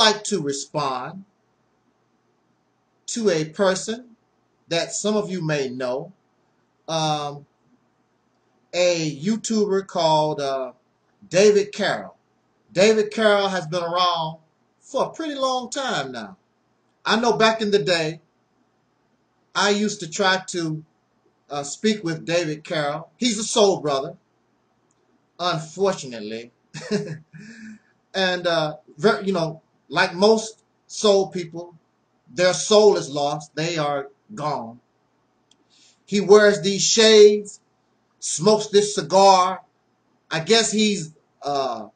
like to respond to a person that some of you may know, a YouTuber called David Carroll. David Carroll has been around for a pretty long time now. I know back in the day, I used to try to speak with David Carroll. He's a soul brother, unfortunately. And, you know, like most soul people, their soul is lost. They are gone. He wears these shades, smokes this cigar. I guess he's the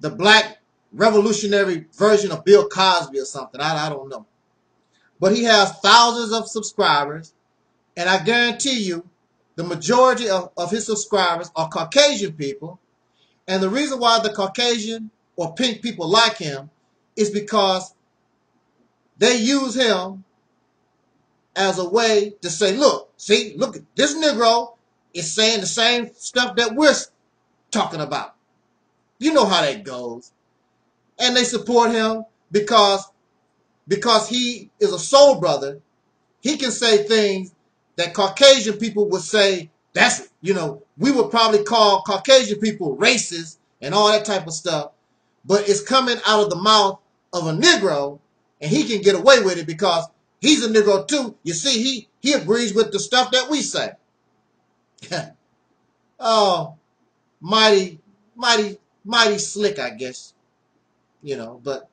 black revolutionary version of Bill Cosby or something. I don't know. But he has thousands of subscribers. And I guarantee you, the majority of his subscribers are Caucasian people. And the reason why the Caucasian or pink people like him is because they use him as a way to say, look, see, look, this Negro is saying the same stuff that we're talking about. You know how that goes. And they support him because he is a soul brother. He can say things that Caucasian people would say, that's, you know, we would probably call Caucasian people racist and all that type of stuff. But it's coming out of the mouth of a Negro, and he can get away with it because he's a Negro too. You see, he agrees with the stuff that we say. Oh, mighty slick, I guess. You know, but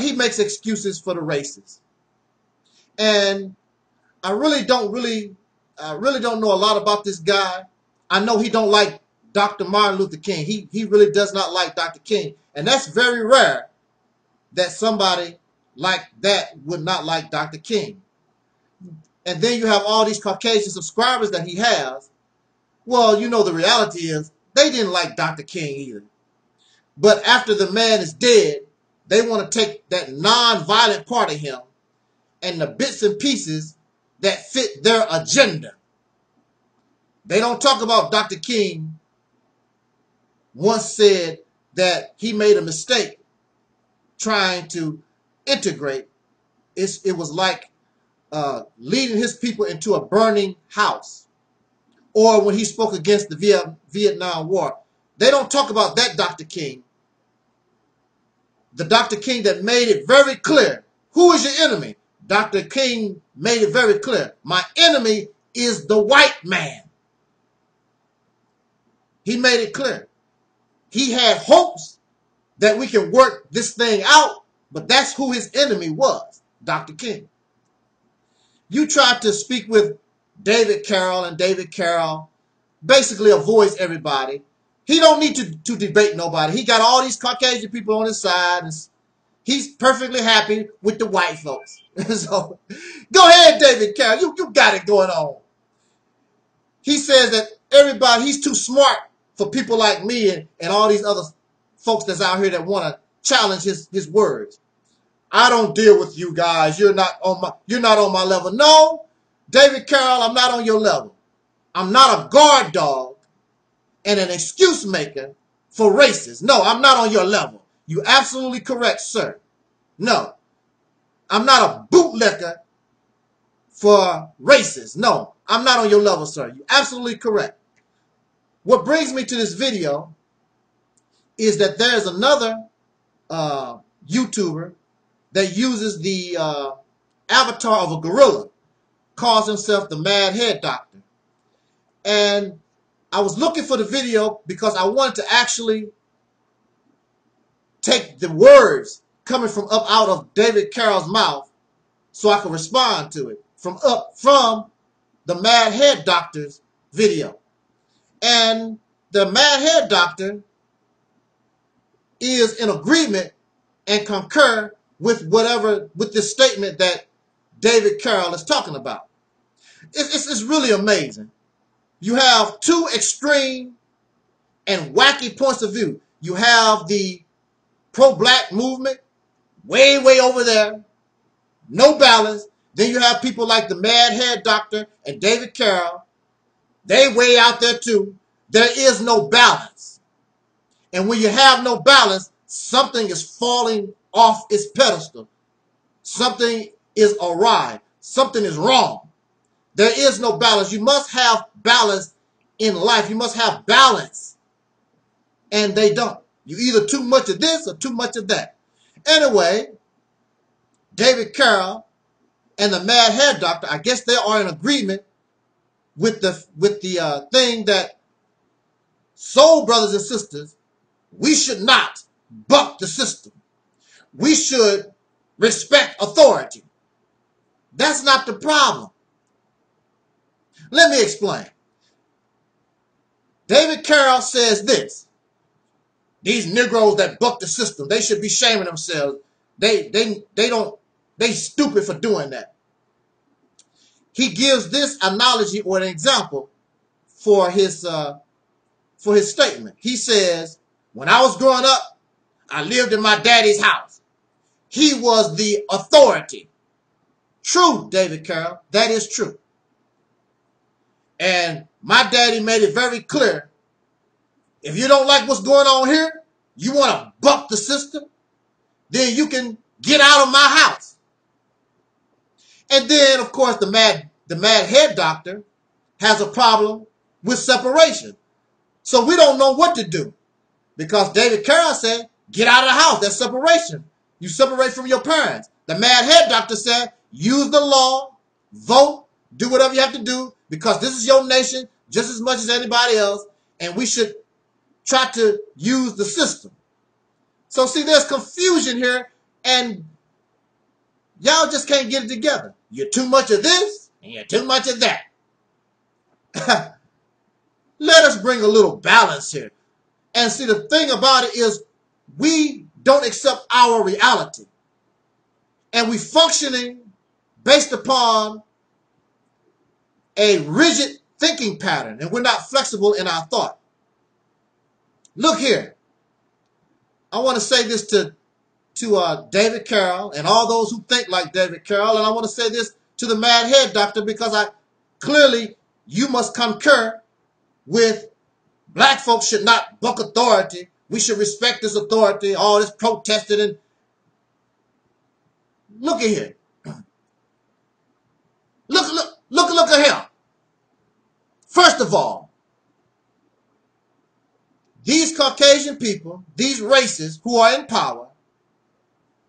he makes excuses for the racists. And I really don't know a lot about this guy. I know he don't like Dr. Martin Luther King. He really does not like Dr. King. And that's very rare that somebody like that would not like Dr. King. And then you have all these Caucasian subscribers that he has. Well, you know, the reality is they didn't like Dr. King either. But after the man is dead, they want to take that non-violent part of him and the bits and pieces that fit their agenda. They don't talk about Dr. King once said that he made a mistake trying to integrate. It was like leading his people into a burning house. Or when he spoke against the Vietnam War. They don't talk about that Dr. King. The Dr. King that made it very clear. Who is your enemy? Dr. King made it very clear. My enemy is the white man. He made it clear. He had hopes that we can work this thing out, but that's who his enemy was, Dr. King. You tried to speak with David Carroll, and David Carroll basically avoids everybody. He don't need to debate nobody. He got all these Caucasian people on his side, and he's perfectly happy with the white folks. So, go ahead, David Carroll. You got it going on. He says that everybody, he's too smart for people like me and all these other folks that's out here that want to challenge his words. I don't deal with you guys. You're not on my level. No, David Carroll, I'm not on your level. I'm not a guard dog and an excuse maker for racists. No, I'm not on your level. You're absolutely correct, sir. No, I'm not a bootlicker for racists. No, I'm not on your level, sir. You're absolutely correct. What brings me to this video is that there's another YouTuber that uses the avatar of a gorilla, calls himself the Mad Head Doctor. And I was looking for the video because I wanted to actually take the words coming from up out of David Carroll's mouth so I could respond to it from the Mad Head Doctor's video. And the Mad Head Doctor is in agreement and concur with this statement that David Carroll is talking about. It's really amazing. You have two extreme and wacky points of view. You have the pro-black movement way over there, no balance. Then you have people like the Mad Head Doctor and David Carroll. They way out there too. There is no balance. And when you have no balance, something is falling off its pedestal. Something is awry. Something is wrong. There is no balance. You must have balance in life. You must have balance. And they don't. You either too much of this or too much of that. Anyway, David Carroll and the Mad Hair Doctor, I guess they are in agreement with the thing that soul brothers and sisters, we should not buck the system. We should respect authority. That's not the problem. Let me explain. David Carroll says this. These Negroes that buck the system, they should be shaming themselves. They stupid for doing that. He gives this analogy or an example for his statement. He says, when I was growing up, I lived in my daddy's house. He was the authority. True, David Carroll, that is true. And my daddy made it very clear, if you don't like what's going on here, you want to buck the system, then you can get out of my house. And then, of course, the mad head doctor has a problem with separation. So we don't know what to do. Because David Carroll said, get out of the house. That's separation. You separate from your parents. The mad head doctor said, use the law, vote, do whatever you have to do, because this is your nation just as much as anybody else, and we should try to use the system. So see, there's confusion here, and y'all just can't get it together. You're too much of this, and you're too much of that. Let us bring a little balance here. And see, the thing about it is we don't accept our reality. And we functioning based upon a rigid thinking pattern. And we're not flexible in our thought. Look here. I want to say this to David Carroll and all those who think like David Carroll. And I want to say this to the mad head doctor, because clearly you must concur with black folks should not buck authority. We should respect this authority. All this protested and look at here. Look at him. First of all, these Caucasian people, these races who are in power,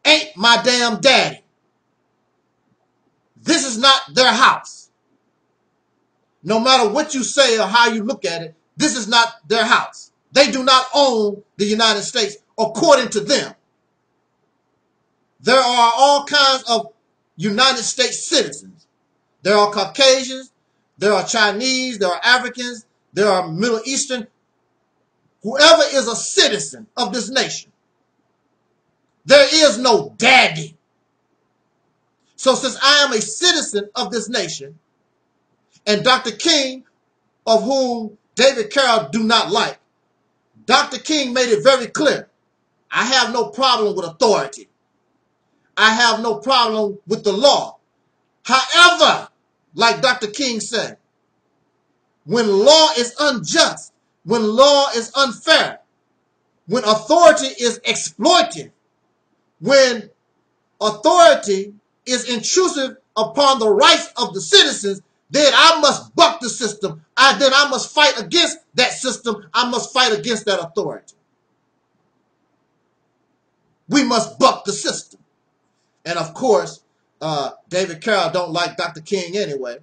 ain't my damn daddy. This is not their house. No matter what you say or how you look at it, this is not their house. They do not own the United States according to them. There are all kinds of United States citizens. There are Caucasians, there are Chinese, there are Africans, there are Middle Eastern. Whoever is a citizen of this nation, there is no daddy. So since I am a citizen of this nation, and Dr. King, of whom David Carroll do not like, Dr. King made it very clear, I have no problem with authority. I have no problem with the law. However, like Dr. King said, when law is unjust, when law is unfair, when authority is exploited, when authority is intrusive upon the rights of the citizens, then I must buck the system. Then I must fight against that system. I must fight against that authority. We must buck the system. And of course, David Carroll don't like Dr. King anyway.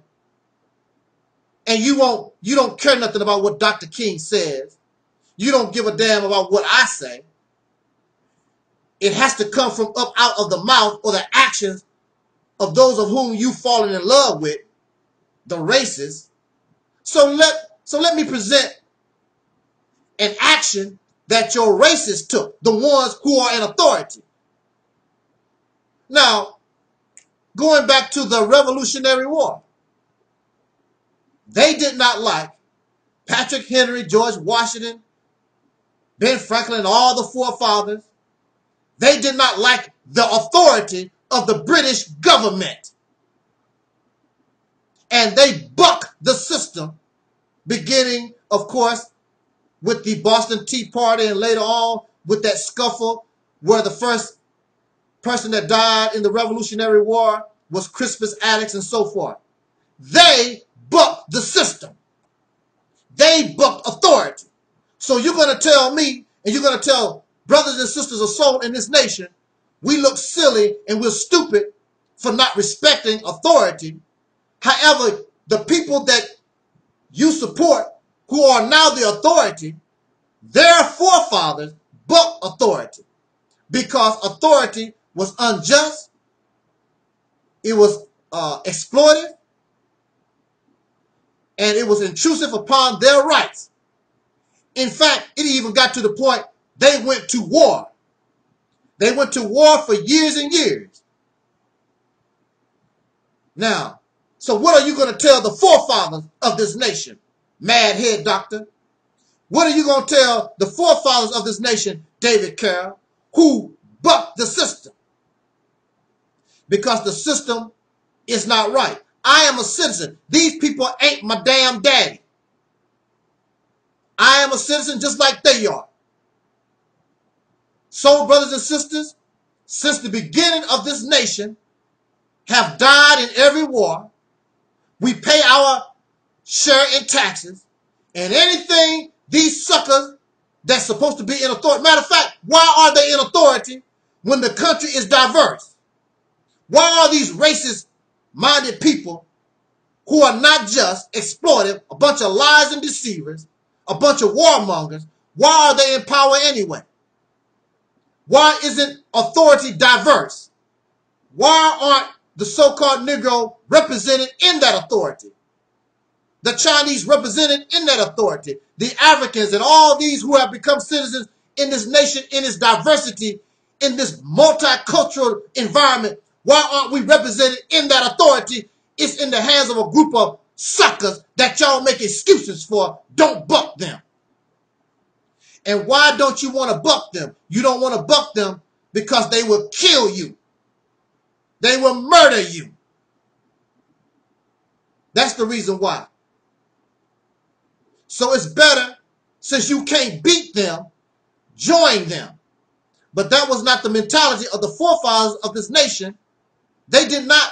And you don't care nothing about what Dr. King says. You don't give a damn about what I say. It has to come from up out of the mouth or the actions of those of whom you've fallen in love with, the racists. So let me present an action that your racists took, the ones who are in authority. Now, going back to the Revolutionary War, they did not like Patrick Henry, George Washington, Ben Franklin, and all the forefathers. They did not like the authority of the British government. And they bucked the system, beginning, of course, with the Boston Tea Party and later on with that scuffle where the first person that died in the Revolutionary War was Crispus Attucks and so forth. They bucked the system. They bucked authority. So you're going to tell me, and you're going to tell brothers and sisters of soul in this nation, we look silly and we're stupid for not respecting authority. However, the people that you support, who are now the authority, their forefathers bucked authority because authority was unjust, it was exploitive, and it was intrusive upon their rights. In fact, it even got to the point they went to war. They went to war for years and years. Now, so what are you going to tell the forefathers of this nation, Mad Head Doctor? What are you going to tell the forefathers of this nation, David Carroll, who bucked the system? Because the system is not right. I am a citizen. These people ain't my damn daddy. I am a citizen just like they are. So, brothers and sisters, since the beginning of this nation, have died in every war. We pay our share in taxes, and anything these suckers that's supposed to be in authority. Matter of fact, why are they in authority when the country is diverse? Why are these racist-minded people who are not just exploitive, a bunch of lies and deceivers, a bunch of warmongers, why are they in power anyway? Why isn't authority diverse? Why aren't the so-called Negro represented in that authority? The Chinese represented in that authority? The Africans and all these who have become citizens in this nation, in its diversity, in this multicultural environment, why aren't we represented in that authority? It's in the hands of a group of suckers that y'all make excuses for. Don't buck them. And why don't you want to buck them? You don't want to buck them because they will kill you. They will murder you. That's the reason why. So it's better, since you can't beat them, join them. But that was not the mentality of the forefathers of this nation. They did not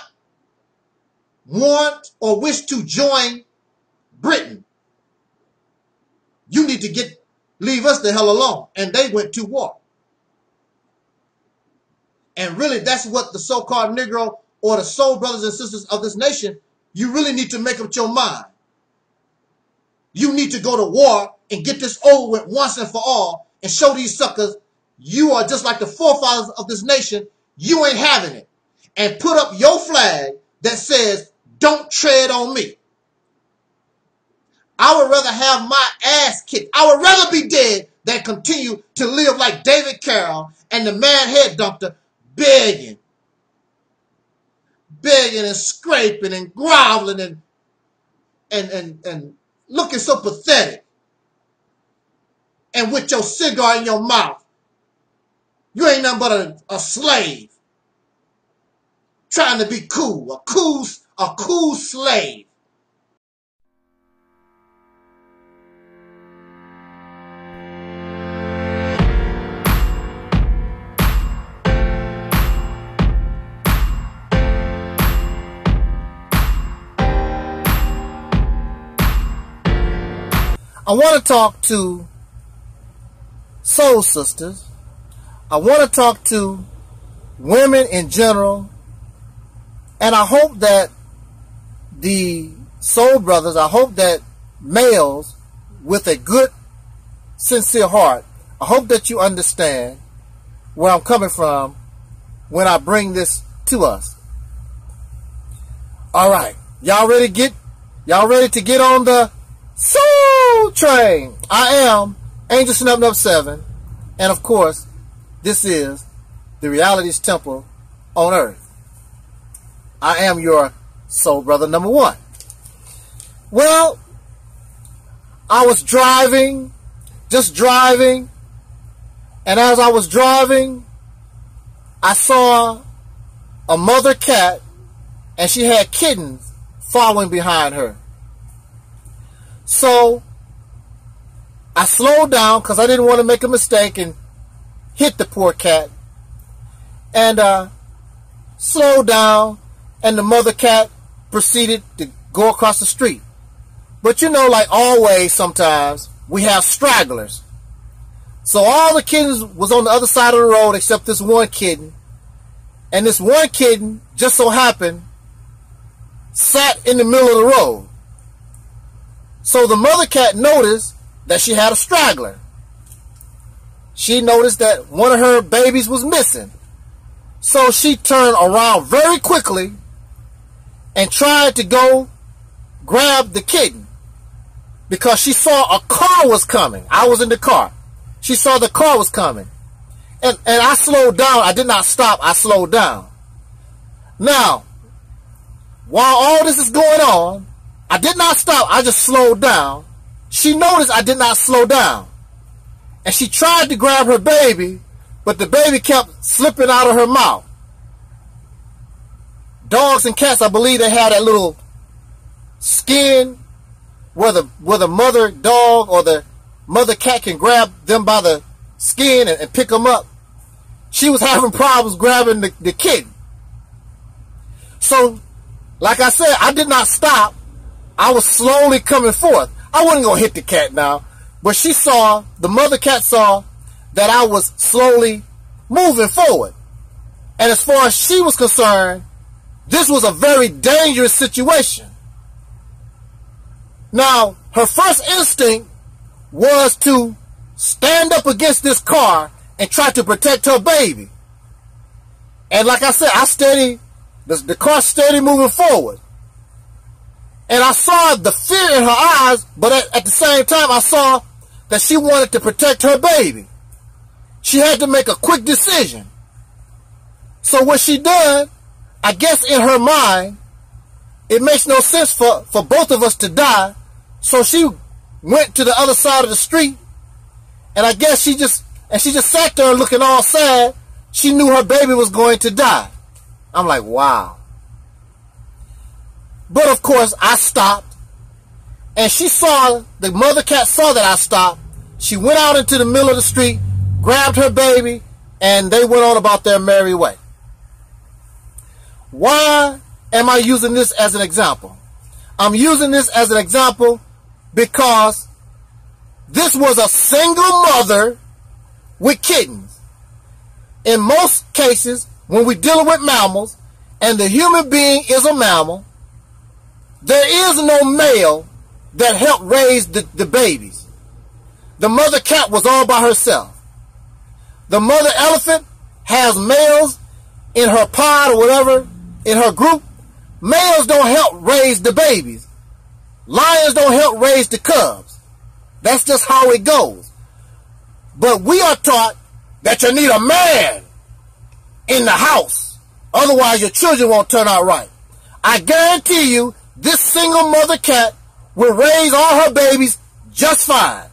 want or wish to join Britain. You need to leave us the hell alone. And they went to war. And really, that's what the so-called Negro or the soul brothers and sisters of this nation, you really need to make up your mind. You need to go to war and get this over with once and for all and show these suckers you are just like the forefathers of this nation. You ain't having it. And put up your flag that says, don't tread on me. I would rather have my ass kicked. I would rather be dead than continue to live like David Carroll and the Mad Head Doctor, begging and scraping and groveling and looking so pathetic. And with your cigar in your mouth. You ain't nothing but a slave. Trying to be cool. A cool slave. I want to talk to soul sisters. I want to talk to women in general. And I hope that the soul brothers, I hope that males with a good, sincere heart, I hope that you understand where I'm coming from when I bring this to us. All right. Y'all ready to get on the soul train? I am Angel Snub 7, and of course, this is the Reality's Temple on Earth. I am your soul brother number 1. Well, I was driving, just driving, and as I was driving, I saw a mother cat, and she had kittens following behind her. So I slowed down because I didn't want to make a mistake and hit the poor cat and slowed down, and the mother cat proceeded to go across the street. But you know, like always, sometimes we have stragglers. So all the kittens was on the other side of the road except this one kitten. And this one kitten just so happened sat in the middle of the road. So the mother cat noticed that she had a straggler. She noticed that one of her babies was missing. So she turned around very quickly and tried to go grab the kitten, because she saw a car was coming. I was in the car. She saw the car was coming. And I slowed down. I did not stop. I slowed down. Now, while all this is going on, I did not stop. I just slowed down. She noticed I did not slow down. And she tried to grab her baby, but the baby kept slipping out of her mouth. Dogs and cats, I believe they have that little skin where the mother dog or the mother cat can grab them by the skin and pick them up. She was having problems grabbing the kitten. So, like I said, I did not stop. I was slowly coming forth. I wasn't going to hit the cat now, but the mother cat saw that I was slowly moving forward. And as far as she was concerned, this was a very dangerous situation. Now, her first instinct was to stand up against this car and try to protect her baby. And like I said, the car steady moving forward. And I saw the fear in her eyes, but at the same time, I saw that she wanted to protect her baby. She had to make a quick decision. So what she done, I guess in her mind, it makes no sense for both of us to die. So she went to the other side of the street, and I guess she just sat there looking all sad. She knew her baby was going to die. I'm like, wow. But of course, I stopped, and the mother cat saw that I stopped. She went out into the middle of the street, grabbed her baby, and they went on about their merry way. Why am I using this as an example? I'm using this as an example because this was a single mother with kittens. In most cases, when we're dealing with mammals, and the human being is a mammal, there is no male that helped raise the babies. The mother cat was all by herself. The mother elephant has males in her pod or whatever, in her group. Males don't help raise the babies. Lions don't help raise the cubs. That's just how it goes. But we are taught that you need a man in the house. Otherwise your children won't turn out right. I guarantee you, this single mother cat will raise all her babies just fine.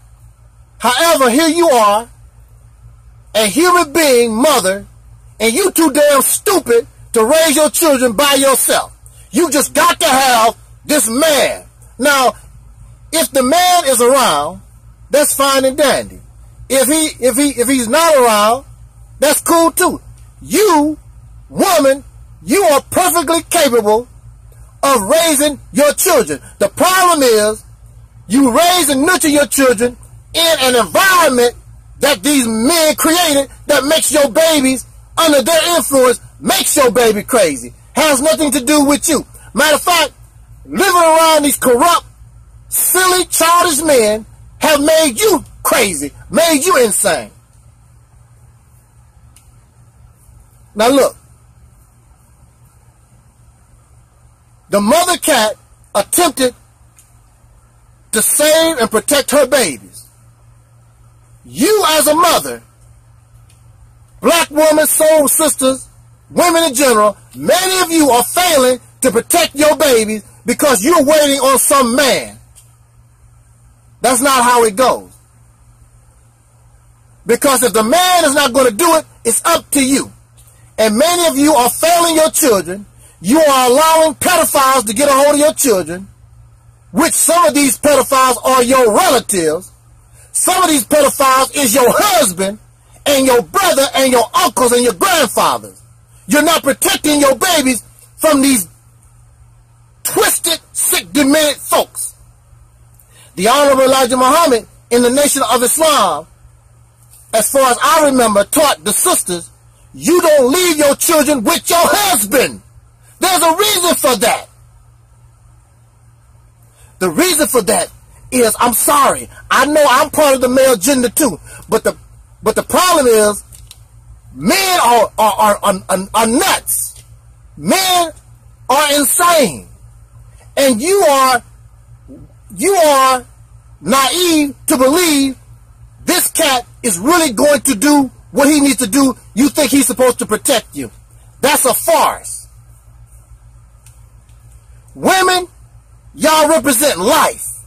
However, here you are, a human being mother, and you too damn stupid to raise your children by yourself. You just got to have this man. Now, if the man is around, that's fine and dandy. If he's not around, that's cool too. You, woman, you are perfectly capable of raising your children. The problem is, you raise and nurture your children in an environment that these men created that makes your babies, under their influence, makes your baby crazy. Has nothing to do with you. Matter of fact, living around these corrupt, silly, childish men have made you crazy, made you insane. Now look, the mother cat attempted to save and protect her babies. You as a mother, black women, soul sisters, women in general, many of you are failing to protect your babies because you're waiting on some man. That's not how it goes. Because if the man is not going to do it, it's up to you. And many of you are failing your children. You are allowing pedophiles to get a hold of your children, which some of these pedophiles are your relatives. Some of these pedophiles is your husband and your brother and your uncles and your grandfathers. You're not protecting your babies from these twisted, sick, demented folks. The Honorable Elijah Muhammad in the Nation of Islam, as far as I remember, taught the sisters, you don't leave your children with your husband. There's a reason for that. The reason for that is, I'm sorry, I know I'm part of the male gender too, but the problem is, men are nuts. Men are insane. And you are naive to believe this cat is really going to do what he needs to do. You think he's supposed to protect you. That's a farce. Women, y'all represent life.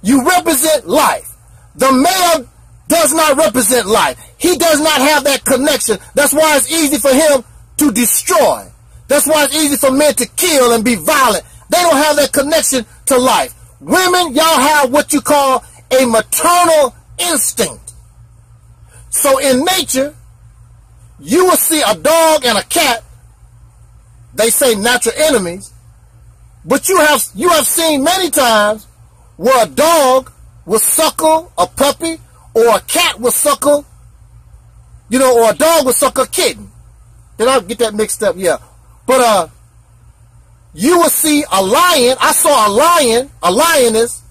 You represent life. The male does not represent life. He does not have that connection. That's why it's easy for him to destroy. That's why it's easy for men to kill and be violent. They don't have that connection to life. Women, y'all have what you call a maternal instinct. So in nature, you will see a dog and a cat. They say natural enemies. But you have seen many times where a dog will suckle a puppy, or a cat will suckle, or a dog will suckle a kitten. Did I get that mixed up? Yeah. But you will see a lion. I saw a lioness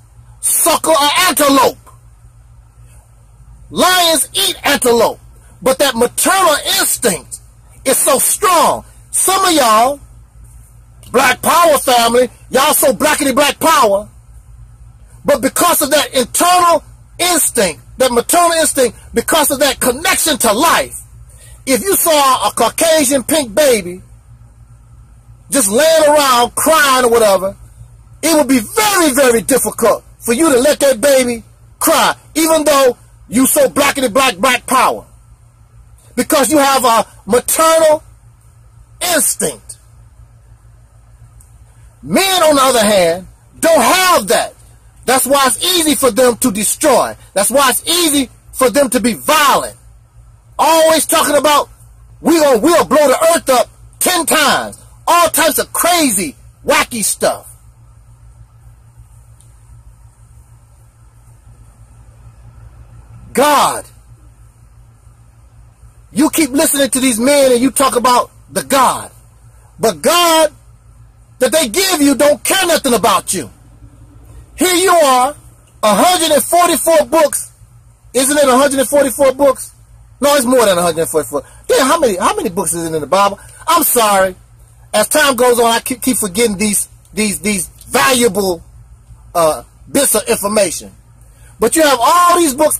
suckle an antelope. Lions eat antelope, but that maternal instinct is so strong. Some of y'all, Black Power family, y'all so blackity black power, but because of that internal instinct, that maternal instinct, because of that connection to life, if you saw a Caucasian pink baby just laying around crying or whatever, it would be very, very difficult for you to let that baby cry, even though you so blackity black power, because you have a maternal instinct. Men, on the other hand, don't have that. That's why it's easy for them to destroy. That's why it's easy for them to be violent. Always talking about, we'll blow the earth up 10 times. All types of crazy, wacky stuff. God. You keep listening to these men and you talk about the God. But God that they give you don't care nothing about you. Here you are, 144 books. Isn't it 144 books? No, it's more than 144. Damn, how many books is in the Bible? I'm sorry. As time goes on, I keep forgetting these valuable bits of information. But you have all these books.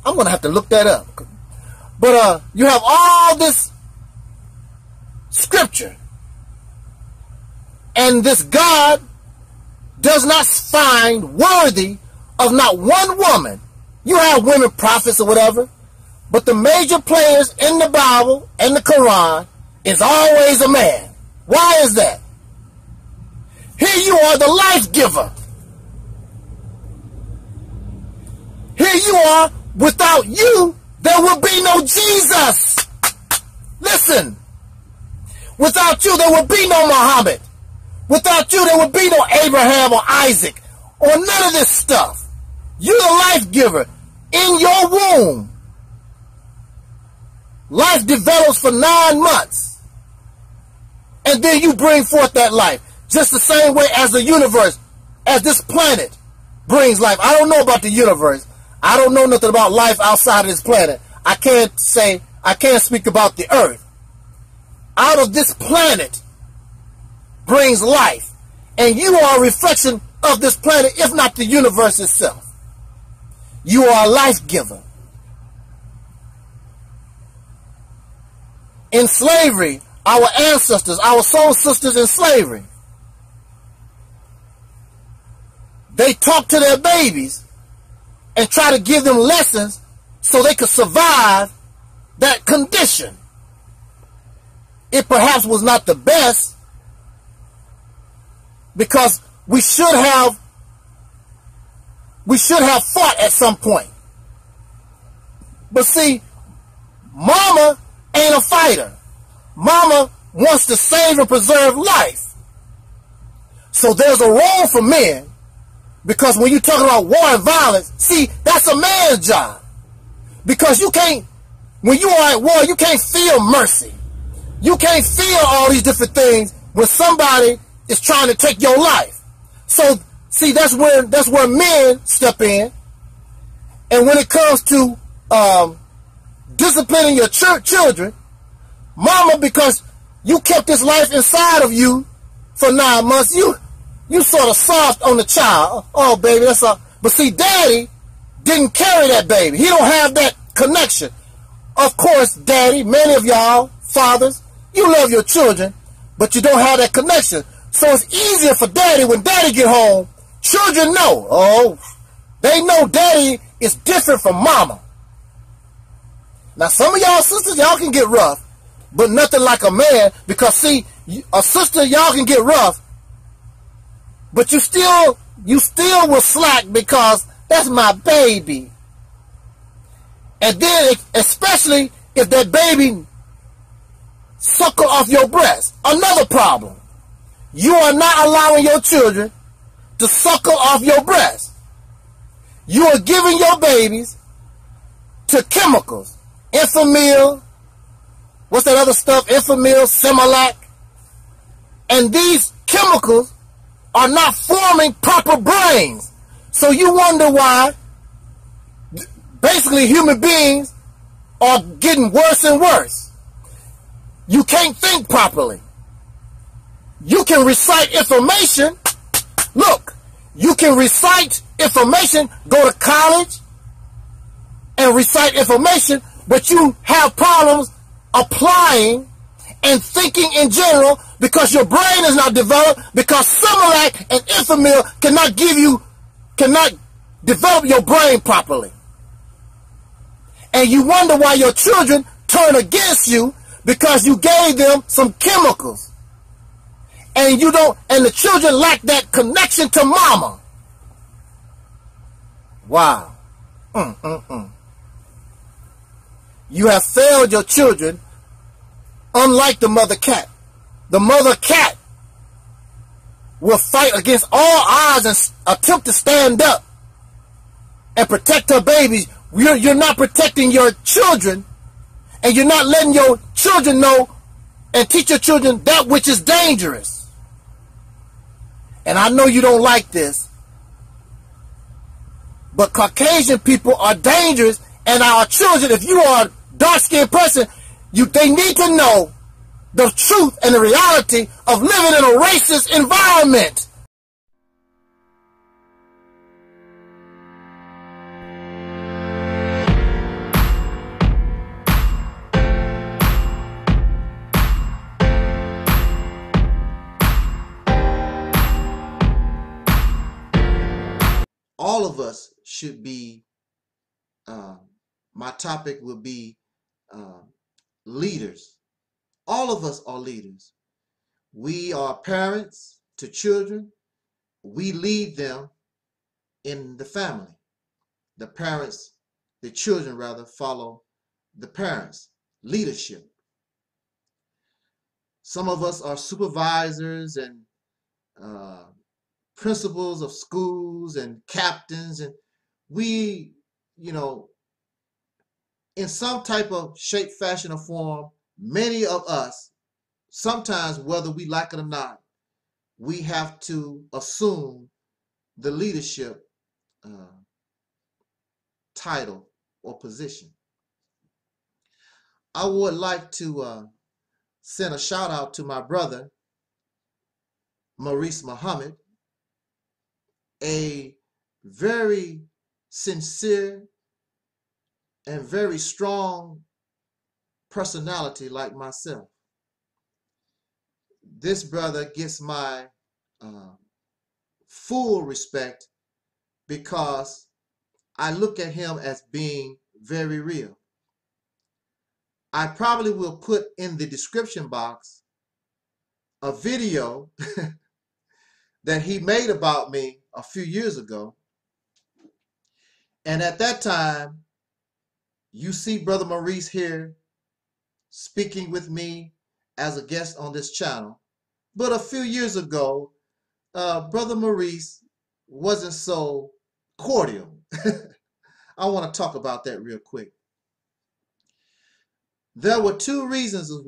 I'm going to have to look that up. But you have all this scripture. And this God does not find worthy of not one woman. You have women prophets or whatever. But the major players in the Bible and the Quran is always a man. Why is that? Here you are, the life giver. Here you are, without you, there will be no Jesus. Listen. Without you, there will be no Muhammad. Without you, there will be no Abraham or Isaac or none of this stuff. You're the life giver. In your womb, life develops for 9 months. And then you bring forth that life. Just the same way as the universe, as this planet brings life. I don't know about the universe. I don't know nothing about life outside of this planet. I can't speak about the earth. Out of this planet brings life. And you are a reflection of this planet, if not the universe itself. You are a life giver. In slavery, our ancestors, our soul sisters in slavery, they talk to their babies and try to give them lessons so they could survive that condition. It perhaps was not the best, because we should have fought at some point. But see, mama ain't a fighter. Mama wants to save and preserve life. So there's a role for men, because when you're talking about war and violence, see, that's a man's job. Because you can't, when you are at war, you can't feel mercy. You can't feel all these different things when somebody is trying to take your life. So, see, that's where men step in. And when it comes to disciplining your children, mama, because you kept this life inside of you for 9 months, you sort of soft on the child. Oh, baby, that's all. But see, daddy didn't carry that baby. He don't have that connection. Of course, daddy, many of y'all, fathers, you love your children, but you don't have that connection. So it's easier for daddy when daddy get home. Children know. Oh, they know daddy is different from mama. Now, some of y'all sisters, y'all can get rough, but nothing like a man, because see, a sister, y'all can get rough, but you still will slack because that's my baby. And then, especially if that baby suckle off your breast, another problem. You are not allowing your children to suckle off your breast. You are giving your babies to chemicals. Enfamil, what's that other stuff? Enfamil, Similac. And these chemicals are not forming proper brains. So you wonder why basically human beings are getting worse and worse. You can't think properly. You can recite information. Look, you can recite information, go to college and recite information, but you have problems applying and thinking in general because your brain is not developed, because Similac and Enfamil cannot develop your brain properly. And you wonder why your children turn against you because you gave them some chemicals. And the children lack that connection to mama. Wow. You have failed your children, unlike the mother cat. The mother cat will fight against all odds and attempt to stand up and protect her babies. You're not protecting your children, and you're not letting your children know and teach your children that which is dangerous. And I know you don't like this, but Caucasian people are dangerous, and our children, if you are a dark-skinned person, they need to know the truth and the reality of living in a racist environment. All of us should be, my topic will be leaders. All of us are leaders. We are parents to children. We lead them in the family. The children rather, follow the parents' leadership. Some of us are supervisors and principals of schools and captains, and we, in some type of shape, fashion, or form, many of us, sometimes whether we like it or not, we have to assume the leadership title or position. I would like to send a shout out to my brother, Maurice Muhammad, a very sincere and very strong personality like myself. This brother gets my full respect because I look at him as being very real. I probably will put in the description box a video that he made about me a few years ago. And at that time, you see Brother Maurice here speaking with me as a guest on this channel. But a few years ago, Brother Maurice wasn't so cordial. I want to talk about that real quick. There were two reasons of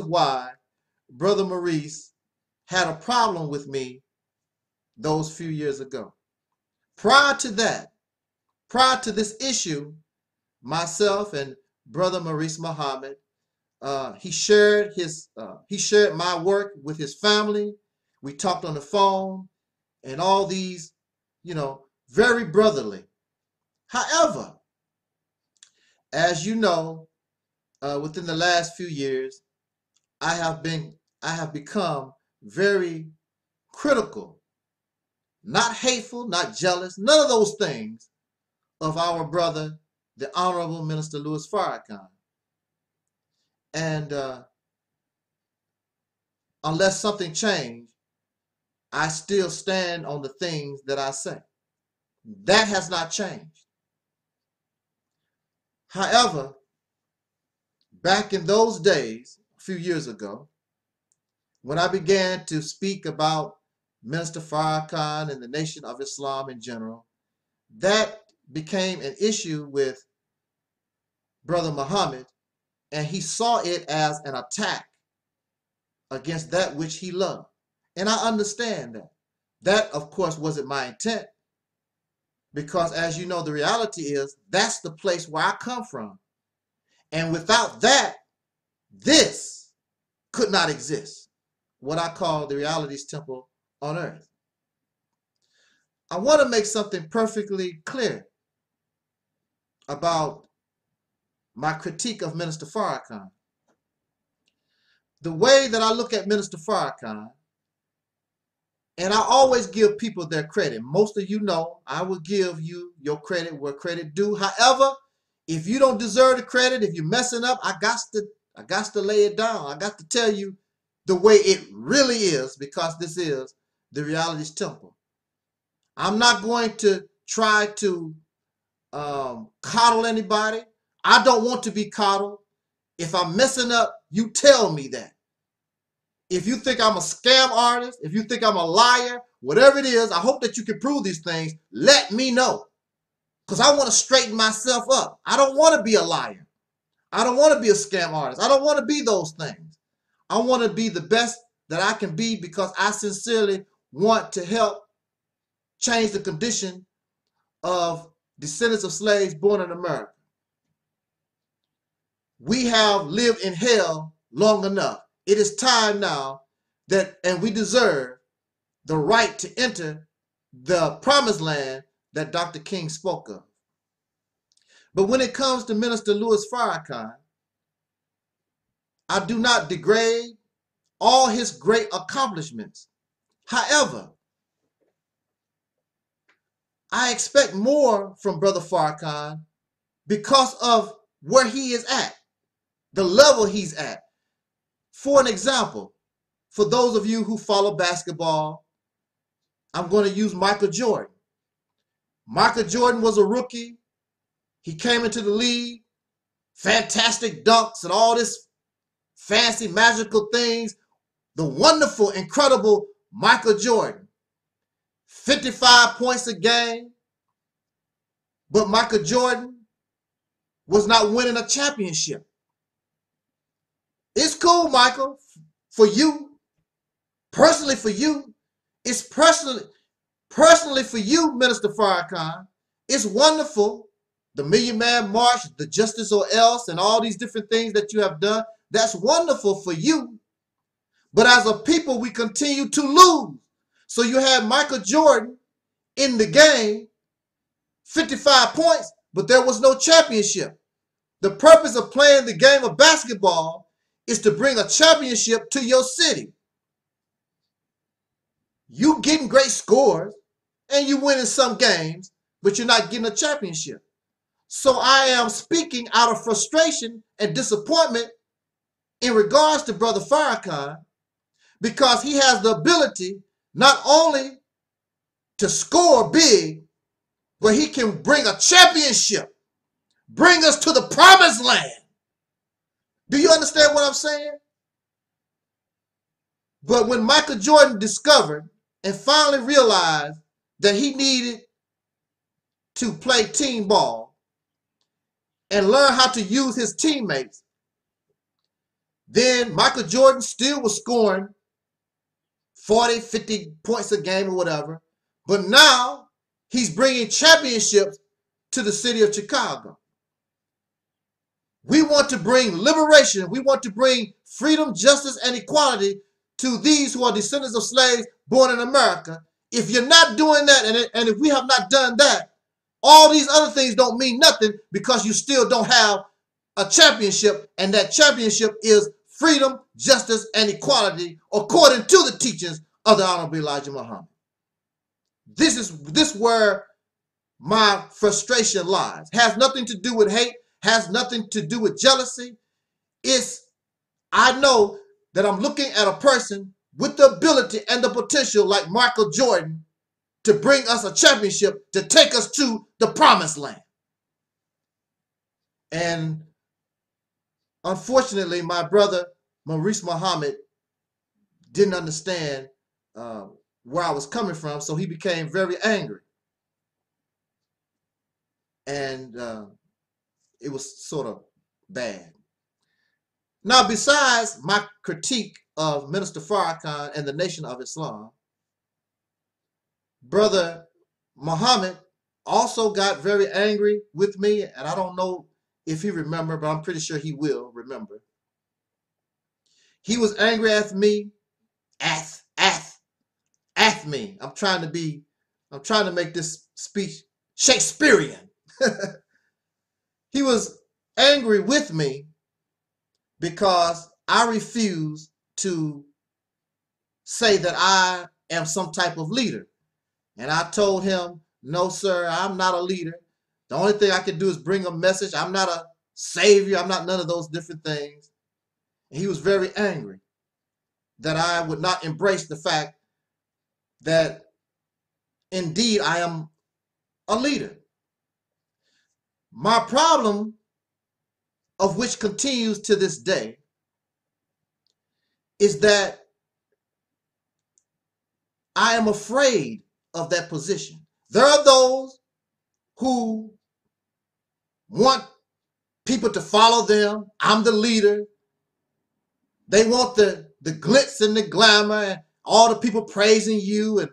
why Brother Maurice had a problem with me those few years ago. Prior to this issue, myself and Brother Maurice Muhammad, he shared my work with his family. We talked on the phone and all these, very brotherly. However, as you know, within the last few years, I have become very critical, not hateful, not jealous, none of those things of our brother, the Honorable Minister Louis Farrakhan. And unless something changed, I still stand on the things that I say. That has not changed. However, back in those days, a few years ago, when I began to speak about Minister Farrakhan and the Nation of Islam in general, that became an issue with Brother Muhammad, and he saw it as an attack against that which he loved. And I understand that. That, of course, wasn't my intent, because as you know, the reality is that's the place where I come from. And without that, this could not exist. What I call the reality's temple on earth. I want to make something perfectly clear about my critique of Minister Farrakhan. The way that I look at Minister Farrakhan, and I always give people their credit. Most of you know I will give you your credit where credit due. However, if you don't deserve the credit, if you're messing up, I got to lay it down. I got to tell you the way it really is, because this is the reality's temple. I'm not going to try to coddle anybody. I don't want to be coddled. If I'm messing up, you tell me that. If you think I'm a scam artist, if you think I'm a liar, whatever it is, I hope that you can prove these things. Let me know, because I want to straighten myself up. I don't want to be a liar. I don't want to be a scam artist. I don't want to be those things. I want to be the best that I can be, because I sincerely want to help change the condition of descendants of slaves born in America. We have lived in hell long enough. It is time now and we deserve the right to enter the promised land that Dr. King spoke of. But when it comes to Minister Louis Farrakhan, I do not degrade all his great accomplishments. However, I expect more from Brother Farrakhan because of where he is at, the level he's at. For an example, for those of you who follow basketball, I'm going to use Michael Jordan. Michael Jordan was a rookie. He came into the league, fantastic dunks and all this fancy magical things. The wonderful, incredible Michael Jordan. 55 points a game. But Michael Jordan was not winning a championship. It's cool, Michael, for you. Personally for you. It's personally for you, Minister Farrakhan. It's wonderful. The Million Man March, the Justice or Else, and all these different things that you have done. That's wonderful for you. But as a people, we continue to lose. So you had Michael Jordan in the game, 55 points, but there was no championship. The purpose of playing the game of basketball is to bring a championship to your city. You getting great scores and you winning some games, but you're not getting a championship. So I am speaking out of frustration and disappointment in regards to Brother Farrakhan, because he has the ability not only to score big, but he can bring a championship, bring us to the promised land. Do you understand what I'm saying? But when Michael Jordan discovered and finally realized that he needed to play team ball and learn how to use his teammates, then Michael Jordan still was scoring 40, 50 points a game or whatever. But now he's bringing championships to the city of Chicago. We want to bring liberation. We want to bring freedom, justice, and equality to these who are descendants of slaves born in America. If you're not doing that, and if we have not done that, all these other things don't mean nothing, because you still don't have a championship, and that championship is freedom, justice, and equality according to the teachings of the Honorable Elijah Muhammad. This is where my frustration lies. Has nothing to do with hate, has nothing to do with jealousy. I know that I'm looking at a person with the ability and the potential like Michael Jordan to bring us a championship, to take us to the promised land. And unfortunately, my brother Maurice Muhammad didn't understand where I was coming from, so he became very angry. And it was sort of bad. Now, besides my critique of Minister Farrakhan and the Nation of Islam, Brother Muhammad also got very angry with me, and I don't know if he remembered, but I'm pretty sure he will remember. He was angry at me, at me. I'm trying to make this speech Shakespearean. He was angry with me because I refuse to say that I am some type of leader. And I told him, no, sir, I'm not a leader. The only thing I can do is bring a message. I'm not a savior. I'm not none of those different things. And he was very angry that I would not embrace the fact that indeed I am a leader. My problem, of which continues to this day, is that I am afraid of that position. There are those who want people to follow them. I'm the leader. They want the glitz and the glamour and all the people praising you and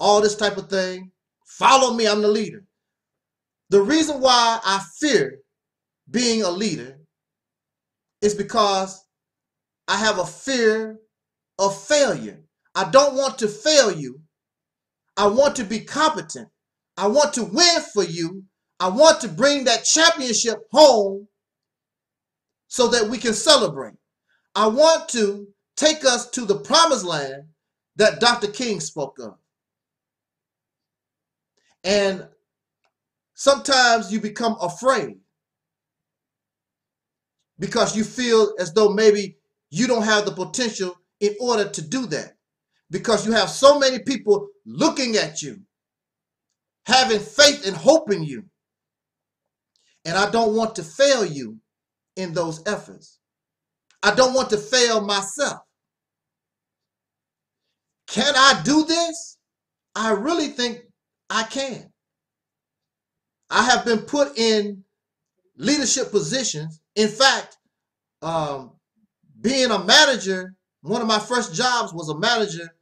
all this type of thing. Follow me, I'm the leader. The reason why I fear being a leader is because I have a fear of failure. I don't want to fail you. I want to be competent. I want to win for you. I want to bring that championship home so that we can celebrate. I want to take us to the promised land that Dr. King spoke of. And sometimes you become afraid because you feel as though maybe you don't have the potential in order to do that, because you have so many people looking at you, having faith and hope in you. And I don't want to fail you in those efforts. I don't want to fail myself. Can I do this? I really think I can. I have been put in leadership positions. In fact, being a manager, one of my first jobs was a manager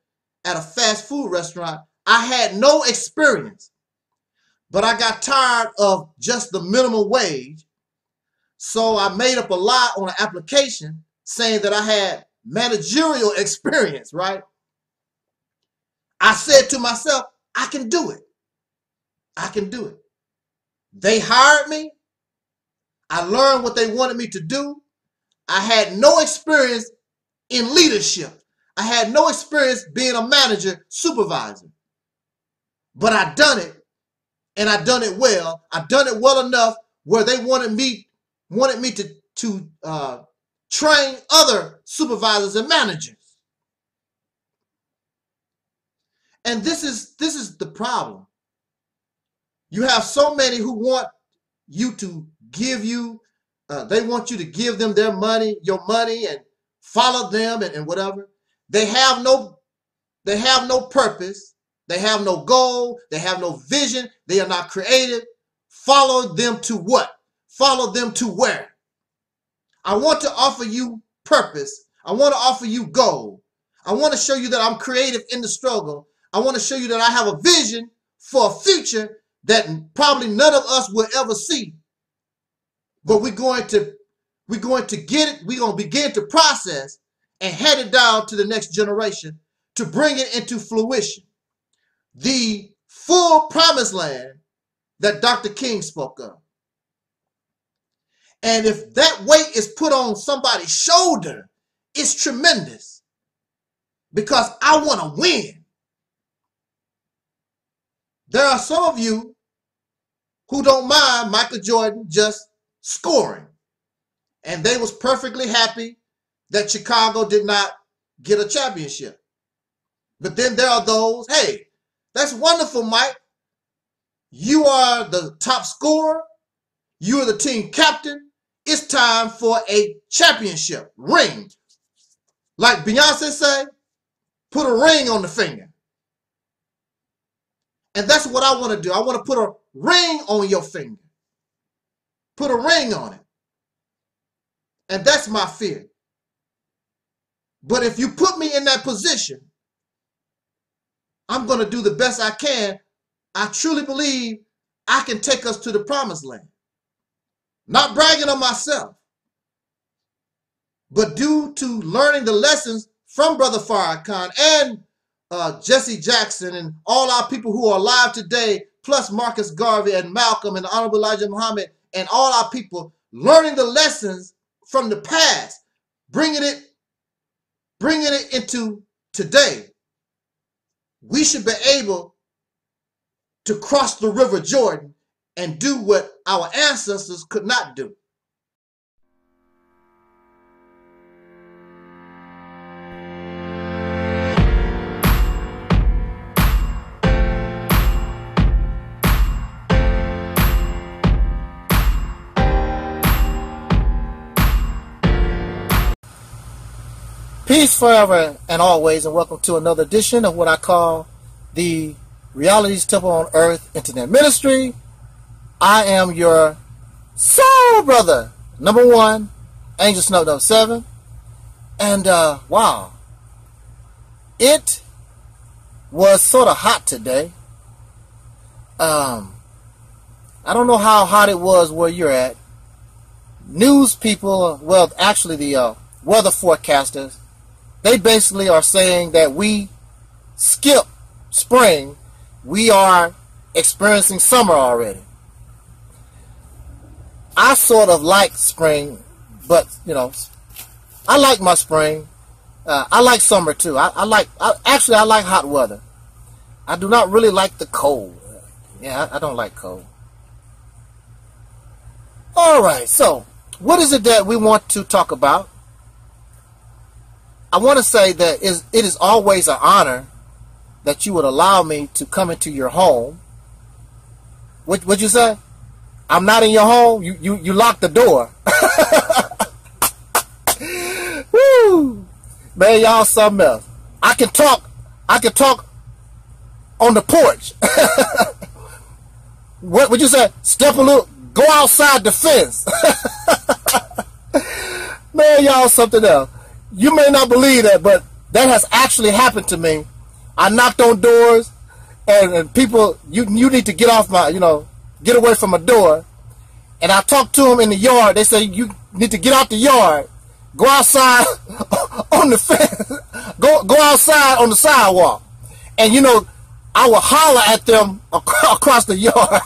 at a fast food restaurant. I had no experience, but I got tired of just the minimum wage. So I made up a lie on an application saying that I had managerial experience, right? I said to myself, I can do it. I can do it. They hired me. I learned what they wanted me to do. I had no experience in leadership. I had no experience being a manager, supervisor. But I done it, and I done it well. I done it well enough where they wanted me to train other supervisors and managers. And this is the problem. You have so many who want you to give you They want you to give them their money, your money, and follow them and whatever. They have no purpose. They have no goal. They have no vision. They are not creative. Follow them to what? Follow them to where? I want to offer you purpose. I want to offer you goal. I want to show you that I'm creative in the struggle. I want to show you that I have a vision for a future that probably none of us will ever see. But we're going to get it. We're going to begin to process and head it down to the next generation to bring it into fruition. The full promised land that Dr. King spoke of. And if that weight is put on somebody's shoulder, it's tremendous. Because I want to win. There are some of you who don't mind Michael Jordan just scoring. And they was perfectly happy that Chicago did not get a championship. But then there are those, hey, that's wonderful, Mike. You are the top scorer. You are the team captain. It's time for a championship ring. Like Beyonce say, put a ring on the finger. And that's what I want to do. I want to put a ring on your finger. Put a ring on it. And that's my fear. But if you put me in that position, I'm going to do the best I can. I truly believe I can take us to the promised land. Not bragging on myself, but due to learning the lessons from Brother Farrakhan and Jesse Jackson and all our people who are alive today, plus Marcus Garvey and Malcolm and the Honorable Elijah Muhammad and all our people, learning the lessons from the past, bringing it into today. We should be able to cross the River Jordan and do what our ancestors could not do. Peace forever and always, and welcome to another edition of what I call the Reality's Temple on Earth Internet Ministry. I am your soul brother, number one, Angel Snow 7. And wow, it was sort of hot today. I don't know how hot it was where you're at. News people, well, actually the weather forecasters, they basically are saying that we skip spring. We are experiencing summer already. I sort of like spring, but, you know, I like my spring. I like summer too. I like hot weather. I do not really like the cold. Yeah, I don't like cold. All right, so what is it that we want to talk about? I want to say that it is always an honor that you would allow me to come into your home. What'd you say? I'm not in your home? You locked the door. Woo! Man, y'all something else. I can talk on the porch. What'd you say? Step a little, go outside the fence. Man, y'all something else. You may not believe that, but that has actually happened to me. I knocked on doors, and people, you need to get off my, get away from my door. And I talked to them in the yard. They say, you need to get out the yard. Go outside on the fence. Go outside on the sidewalk. And, I will holler at them across the yard.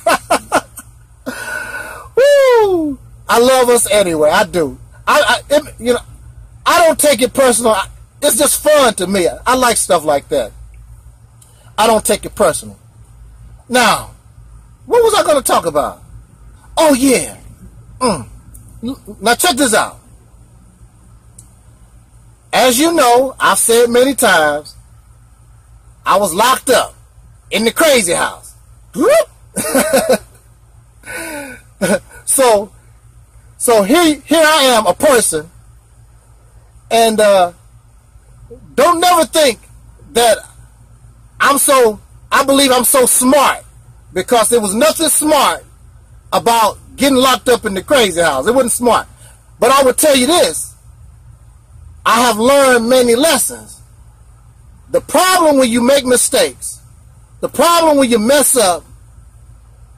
Woo! I love us anyway. I do. I don't take it personal. It's just fun to me. I like stuff like that. I don't take it personal. Now, what was I going to talk about? Oh, yeah. Now, check this out. As you know, I've said many times, I was locked up in the crazy house. So So here I am, a person, and don't never think that I believe I'm so smart, because there was nothing smart about getting locked up in the crazy house. It wasn't smart. But I would tell you this, I have learned many lessons. The problem when you make mistakes, the problem when you mess up,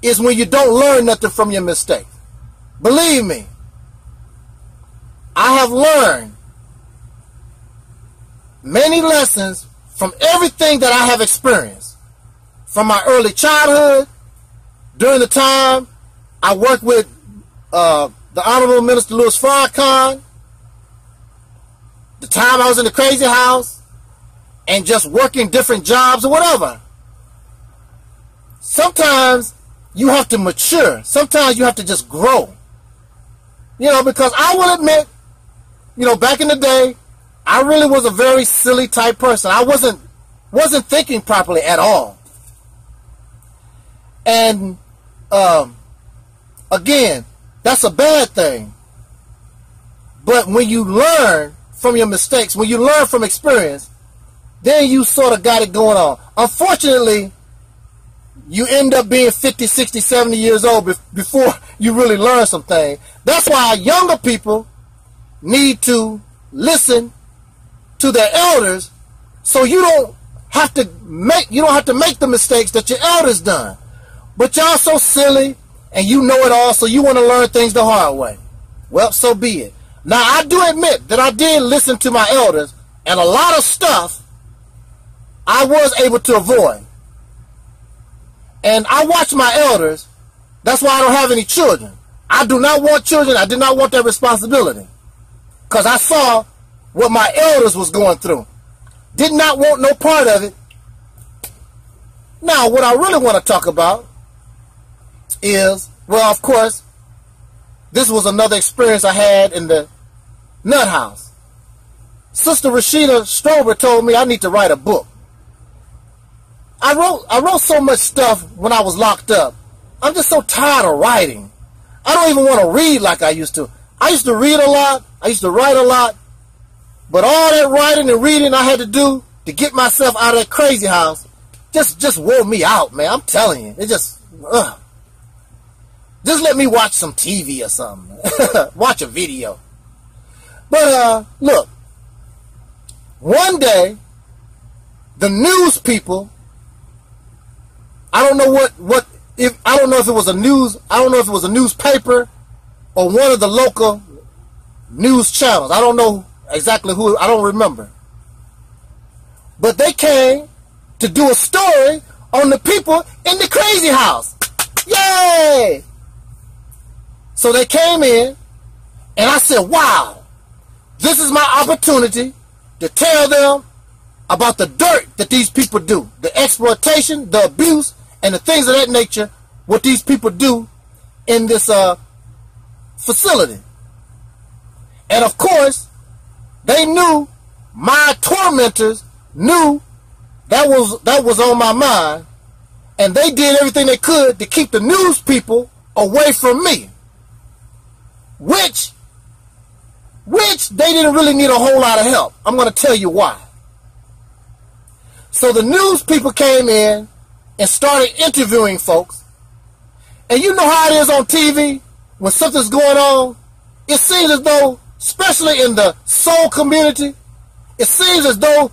is when you don't learn nothing from your mistakes. Believe me, I have learned many lessons from everything that I have experienced. From my early childhood, during the time I worked with the Honorable Minister Louis Farrakhan, the time I was in the crazy house, and just working different jobs or whatever. Sometimes you have to mature. Sometimes you have to just grow. You know, because I will admit, you know, back in the day, I really was a very silly type person. I wasn't thinking properly at all. And again, that's a bad thing. But when you learn from your mistakes, when you learn from experience, then you sort of got it going on. Unfortunately, you end up being 50, 60, 70 years old before you really learn some things. That's why younger people need to listen to their elders, so you don't have to make the mistakes that your elders done. But y'all so silly and you know it all, so you want to learn things the hard way. Well, so be it. Now, I do admit that I did listen to my elders, and a lot of stuff I was able to avoid. And I watch my elders. That's why I don't have any children. I do not want children. I did not want that responsibility, because I saw what my elders was going through. Did not want no part of it. Now, what I really want to talk about is, well, of course, this was another experience I had in the nut house. Sister Rashida Strober told me I need to write a book. I wrote so much stuff when I was locked up. I'm just so tired of writing. I don't even want to read like I used to. I used to read a lot. I used to write a lot. But all that writing and reading I had to do to get myself out of that crazy house just wore me out, man. I'm telling you. It just let me watch some TV or something. Watch a video. But look, one day the news people, I don't know I don't know if it was a newspaper or one of the local news channels. I don't know exactly who, I don't remember. But they came to do a story on the people in the crazy house. Yay! So they came in, and I said, wow, this is my opportunity to tell them about the dirt that these people do, the exploitation, the abuse, and the things of that nature, what these people do in this facility. And of course, they knew, my tormentors knew that was on my mind, and they did everything they could to keep the news people away from me, which they didn't really need a whole lot of help. I'm going to tell you why. So the news people came in and started interviewing folks. And you know how it is on TV, when something's going on, it seems as though, especially in the soul community, it seems as though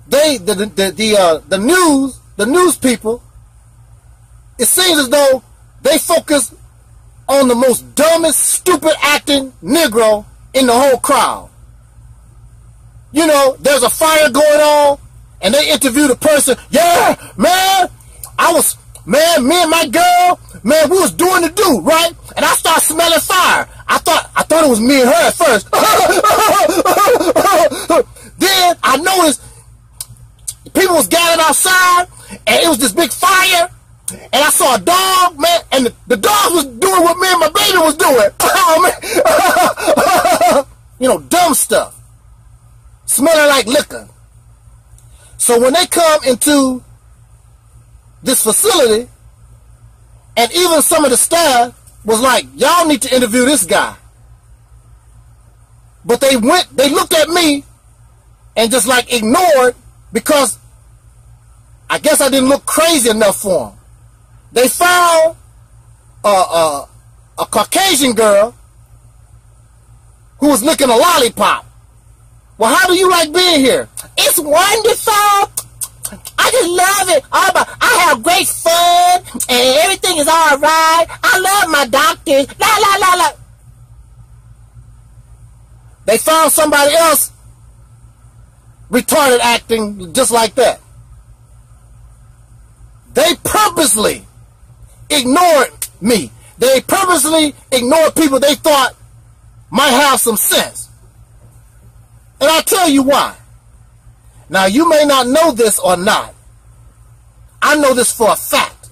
the news people, it seems as though they focus on the most dumbest, stupid acting Negro in the whole crowd. You know, there's a fire going on, and they interview the person. Yeah, man, me and my girl, man, we was doing the do, right? And I started smelling fire. I thought it was me and her at first. Then I noticed people was gathered outside, and it was this big fire, and I saw a dog, man, and the dog was doing what me and my baby was doing. You know, dumb stuff, smelling like liquor. So when they come into this facility, and even some of the staff was like, y'all need to interview this guy. But they looked at me and just like ignored, because I guess I didn't look crazy enough for them. They found a Caucasian girl who was licking a lollipop. Well, how do you like being here? It's wonderful. I just love it. I have great fun and everything is all right. I love my doctors. La la la la. They found somebody else retarded acting just like that. They purposely ignored me. They purposely ignored people they thought might have some sense. And I'll tell you why. Now, you may not know this or not. I know this for a fact.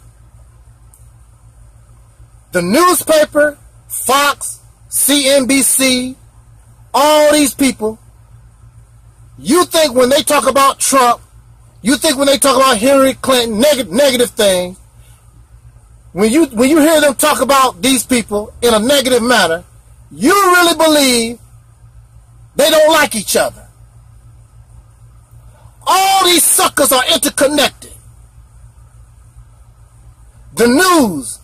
The newspaper, Fox, CNBC, all these people, you think when they talk about Trump, you think when they talk about Hillary Clinton, negative things, when you hear them talk about these people in a negative manner, you really believe they don't like each other. All these suckers are interconnected. The news,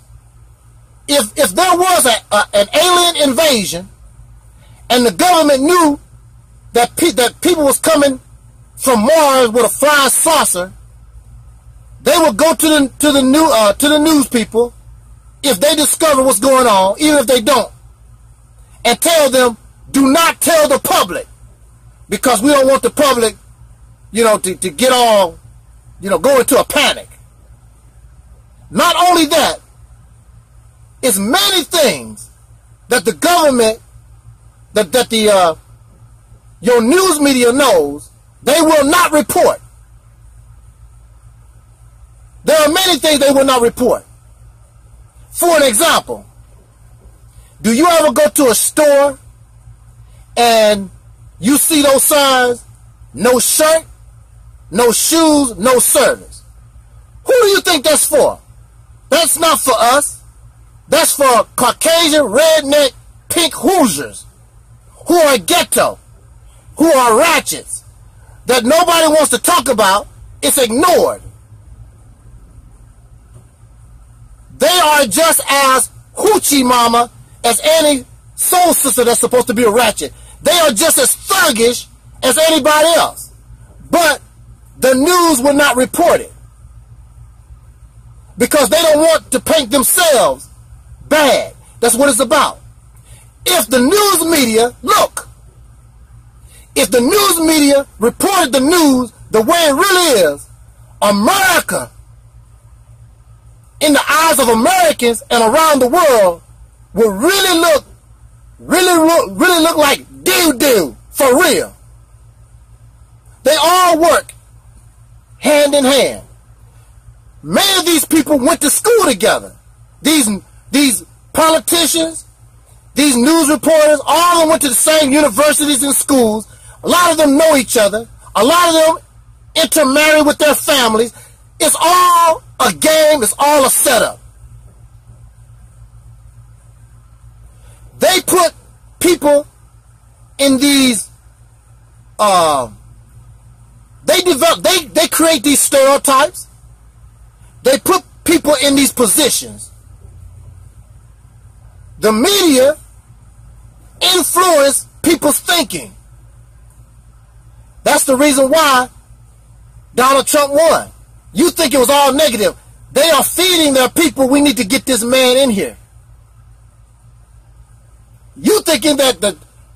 if there was an alien invasion and the government knew that people was coming from Mars with a flying saucer, they would go to the news people if they discover what's going on, even if they don't, and tell them, do not tell the public, because we don't want the public, to get all, go into a panic. Not only that, it's many things that the government, your news media knows, they will not report. There are many things they will not report. For an example, do you ever go to a store and you see those signs, no shirt, no shoes, no service? Who do you think that's for? That's not for us. That's for Caucasian, redneck, pink Hoosiers who are ghetto, who are ratchets, that nobody wants to talk about. It's ignored. They are just as hoochie mama as any soul sister that's supposed to be a ratchet. They are just as thuggish as anybody else. But the news will not report it, because they don't want to paint themselves bad. That's what it's about. If the news media, if the news media reported the news the way it really is, America, in the eyes of Americans and around the world, will really look like doo-doo, for real. They all work hand in hand. Many of these people went to school together. These politicians, these news reporters, all of them went to the same universities and schools. A lot of them know each other. A lot of them intermarry with their families. It's all a game. It's all a setup. They put people in these, they create these stereotypes. They put people in these positions. The media influence people's thinking. That's the reason why Donald Trump won. You think it was all negative. They are feeding their people, we need to get this man in here. You thinking that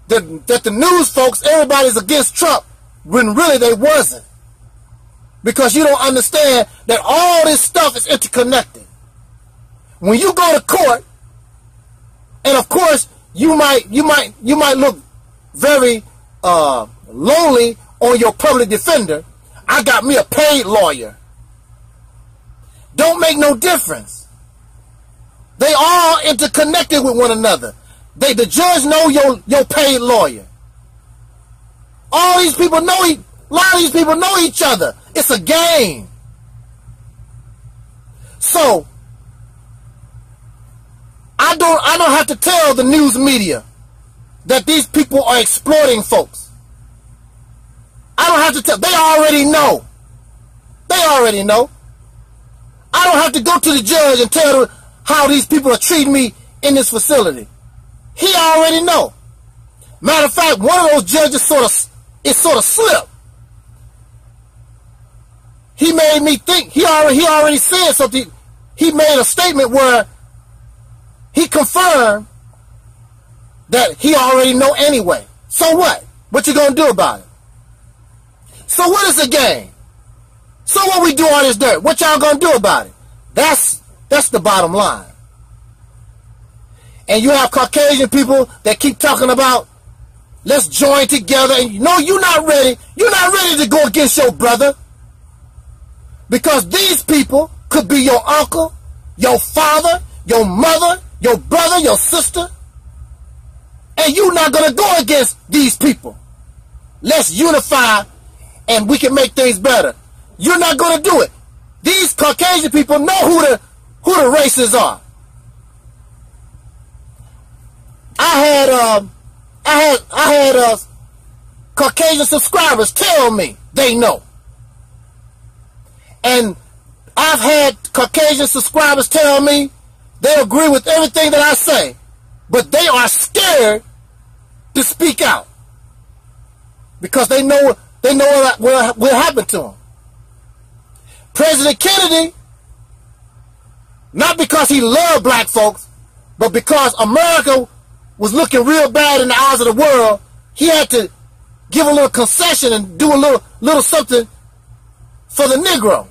the news folks, everybody's against Trump, when really they wasn't. Because you don't understand that all this stuff is interconnected. When you go to court, and of course you might look very lonely on your public defender. I got me a paid lawyer. Don't make no difference. They all interconnected with one another. The judge know your paid lawyer. All these people know, a lot of these people know each other. It's a game. So I don't have to tell the news media that these people are exploiting folks. I don't have to tell. They already know. They already know. I don't have to go to the judge and tell them how these people are treating me in this facility. He already know. Matter of fact, one of those judges sort of slipped. He made me think. He already said something. He made a statement where he confirmed that he already know anyway. So what? What you gonna do about it? So what is the game? So what we do all this dirt? What y'all gonna do about it? That's the bottom line. And you have Caucasian people that keep talking about let's join together. And no, you're not ready. You're not ready to go against your brother. Because these people could be your uncle, your father, your mother, your brother, your sister. And you're not going to go against these people. Let's unify and we can make things better. You're not going to do it. These Caucasian people know who the races are. I had Caucasian subscribers tell me they know. And I've had Caucasian subscribers tell me they agree with everything that I say, but they are scared to speak out because they know what will happen to them. President Kennedy, not because he loved black folks, but because America was looking real bad in the eyes of the world, he had to give a little concession and do a little something for the Negro.